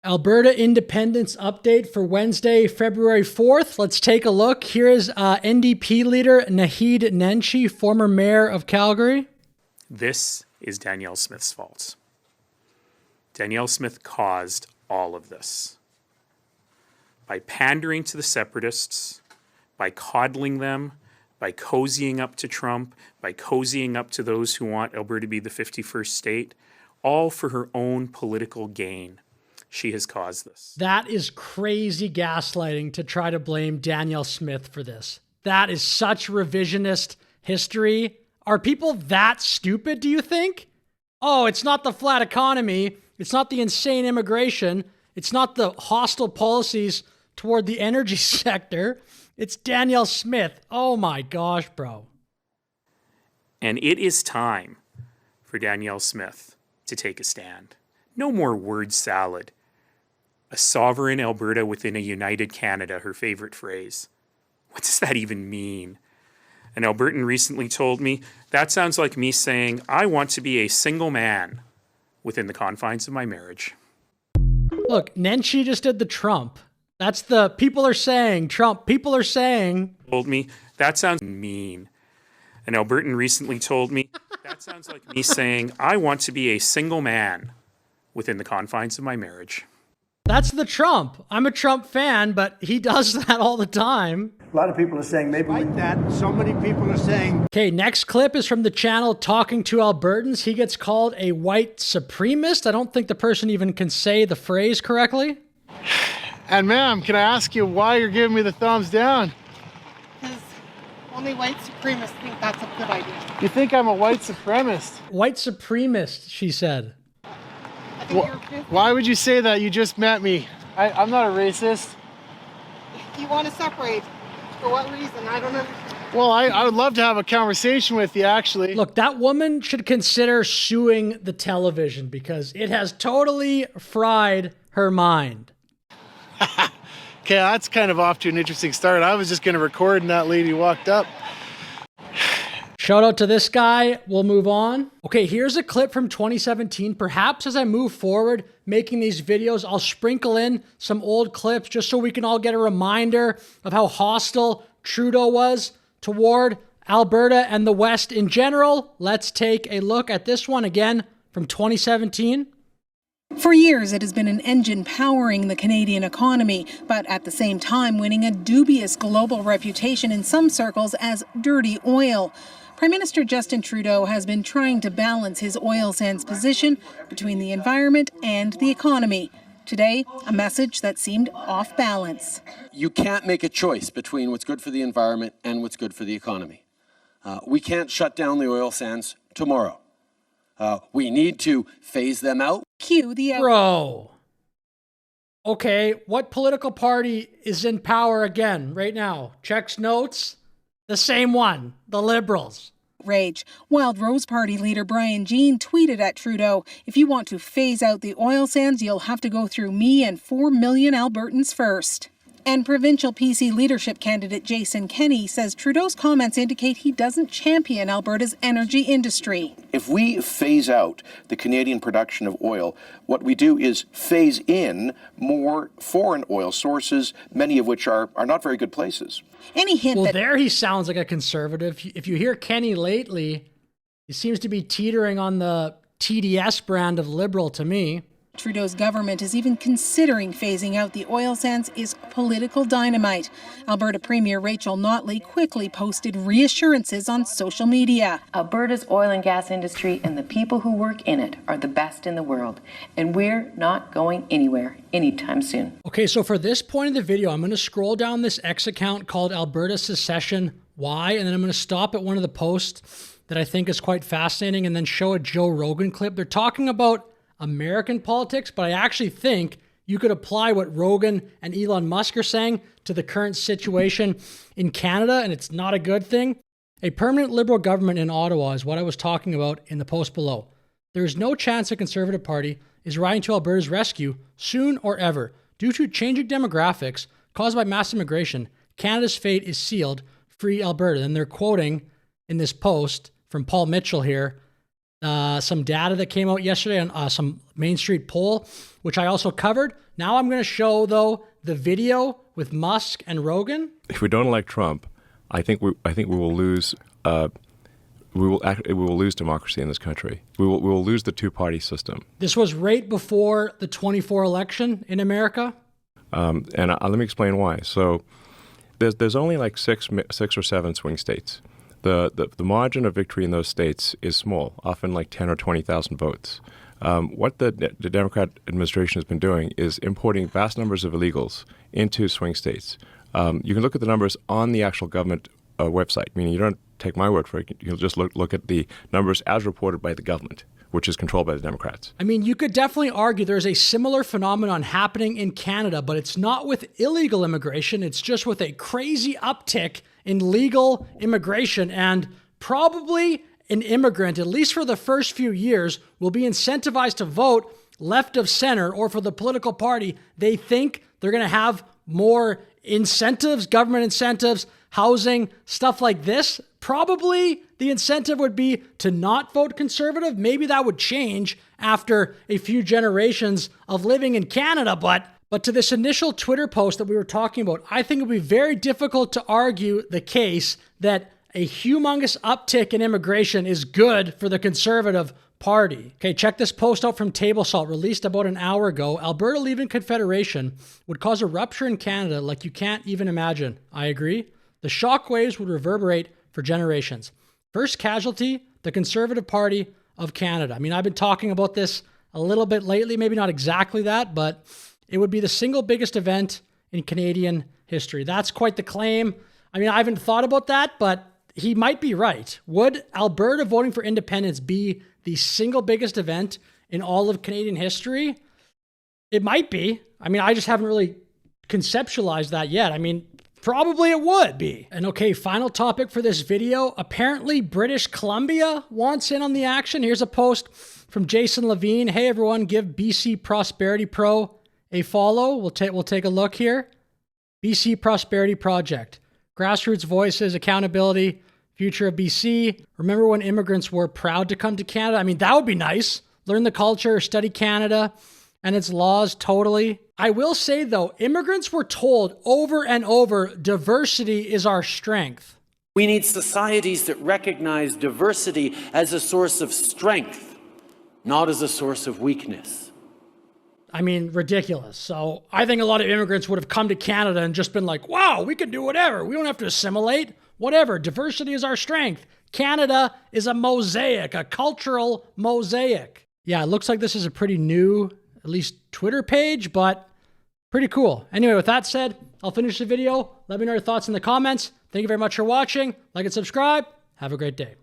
Alberta independence update for Wednesday, February 4th. Let's take a look. Here is NDP leader Naheed Nenshi, former mayor of Calgary. This is Danielle Smith's fault. Danielle Smith caused all of this. By pandering to the separatists, by coddling them, by cozying up to Trump, by cozying up to those who want Alberta to be the 51st state, all for her own political gain. She has caused this. That is crazy gaslighting to try to blame Danielle Smith for this. That is such revisionist history. Are people that stupid, do you think? Oh, it's not the flat economy. It's not the insane immigration. It's not the hostile policies toward the energy sector. It's Danielle Smith. Oh my gosh, bro. And it is time for Danielle Smith to take a stand. No more word salad. A sovereign Alberta within a united Canada, her favorite phrase. What does that even mean? An Albertan recently told me, that sounds like me saying, I want to be a single man within the confines of my marriage. Look, Nenshi just did the Trump. That's the people are saying, Trump, people are saying. Told me, that sounds mean. An Albertan recently told me, that sounds like me saying, I want to be a single man within the confines of my marriage. That's the Trump. I'm a Trump fan, but he does that all the time. A lot of people are saying maybe like that. So many people are saying. Okay, next clip is from the channel Talking to Albertans. He gets called a white supremacist. I don't think the person even can say the phrase correctly. And ma'am, can I ask you why you're giving me the thumbs down? Because only white supremacists think that's a good idea. You think I'm a white supremacist? White supremacist, she said. Why would you say that? You just met me. I'm not a racist. You want to separate. For what reason? I don't understand. Well, I would love to have a conversation with you, actually. Look, that woman should consider suing the television because it has totally fried her mind. Okay, that's kind of off to an interesting start. I was just going to record and that lady walked up. Shout out to this guy. We'll move on. Okay, here's a clip from 2017. Perhaps as I move forward making these videos, I'll sprinkle in some old clips just so we can all get a reminder of how hostile Trudeau was toward Alberta and the West in general. Let's take a look at this one again from 2017. For years, it has been an engine powering the Canadian economy, but at the same time winning a dubious global reputation in some circles as dirty oil. Prime Minister Justin Trudeau has been trying to balance his oil sands position between the environment and the economy. Today, a message that seemed off balance. You can't make a choice between what's good for the environment and what's good for the economy. We can't shut down the oil sands tomorrow. We need to phase them out. Cue the Bro. Okay, what political party is in power again right now? Checks notes. The same one, the Liberals. Rage. Wild Rose Party leader Brian Jean tweeted at Trudeau, if you want to phase out the oil sands, you'll have to go through me and 4 million Albertans first. And provincial PC leadership candidate Jason Kenney says Trudeau's comments indicate he doesn't champion Alberta's energy industry. If we phase out the Canadian production of oil, what we do is phase in more foreign oil sources, many of which are not very good places. Any hint well, that there he sounds like a conservative. If you hear Kenney lately, he seems to be teetering on the TDS brand of liberal to me. Trudeau's government is even considering phasing out the oil sands is political dynamite. Alberta Premier Rachel Notley quickly posted reassurances on social media. Alberta's oil and gas industry and the people who work in it are the best in the world, and we're not going anywhere anytime soon. Okay, so for this point of the video, I'm going to scroll down this X account called Alberta Secession Why, and then I'm going to stop at one of the posts that I think is quite fascinating and then show a Joe Rogan clip. They're talking about American politics, but I actually think you could apply what Rogan and Elon Musk are saying to the current situation in Canada, and it's not a good thing. A permanent Liberal government in Ottawa is what I was talking about in the post below. There is no chance a Conservative Party is riding to Alberta's rescue soon or ever. Due to changing demographics caused by mass immigration, Canada's fate is sealed. Free Alberta. And they're quoting in this post from Paul Mitchell here, some data that came out yesterday on some Main Street poll, which I also covered. Now I'm going to show, though, the video with Musk and Rogan. If we don't elect Trump, I think we will lose. We will lose democracy in this country. We will lose the two-party system. This was right before the 24 election in America. And let me explain why. So there's only like six or seven swing states. The margin of victory in those states is small, often like 10 or 20,000 votes. What the Democrat administration has been doing is importing vast numbers of illegals into swing states. You can look at the numbers on the actual government website, meaning you don't take my word for it. You can just look at the numbers as reported by the government, which is controlled by the Democrats. I mean, you could definitely argue there's a similar phenomenon happening in Canada, but it's not with illegal immigration. It's just with a crazy uptick in legal immigration, and probably an immigrant, at least for the first few years, will be incentivized to vote left of center or for the political party. They think they're going to have more incentives, government incentives, housing, stuff like this. Probably the incentive would be to not vote conservative. Maybe that would change after a few generations of living in Canada. But to this initial Twitter post that we were talking about, I think it would be very difficult to argue the case that a humongous uptick in immigration is good for the Conservative Party. Okay, check this post out from Table Salt, released about an hour ago. Alberta leaving Confederation would cause a rupture in Canada like you can't even imagine. I agree. The shockwaves would reverberate for generations. First casualty, the Conservative Party of Canada. I mean, I've been talking about this a little bit lately, maybe not exactly that, but it would be the single biggest event in Canadian history. That's quite the claim. I mean, I haven't thought about that, but he might be right. Would Alberta voting for independence be the single biggest event in all of Canadian history? It might be. I mean, I just haven't really conceptualized that yet. I mean, probably it would be. And okay, final topic for this video. Apparently, British Columbia wants in on the action. Here's a post from Jason Levine. Hey, everyone, give BC Prosperity Pro a follow. We'll take a look here. BC Prosperity Project. Grassroots voices, accountability, future of BC. Remember when immigrants were proud to come to Canada? I mean, that would be nice. Learn the culture, study Canada and its laws, totally. I will say, though, immigrants were told over and over, diversity is our strength. We need societies that recognize diversity as a source of strength, not as a source of weakness. I mean, ridiculous. So I think a lot of immigrants would have come to Canada and just been like, wow, we can do whatever. We don't have to assimilate. Whatever. Diversity is our strength. Canada is a mosaic, a cultural mosaic. Yeah, it looks like this is a pretty new, at least Twitter page, but pretty cool. Anyway, with that said, I'll finish the video. Let me know your thoughts in the comments. Thank you very much for watching. Like and subscribe. Have a great day.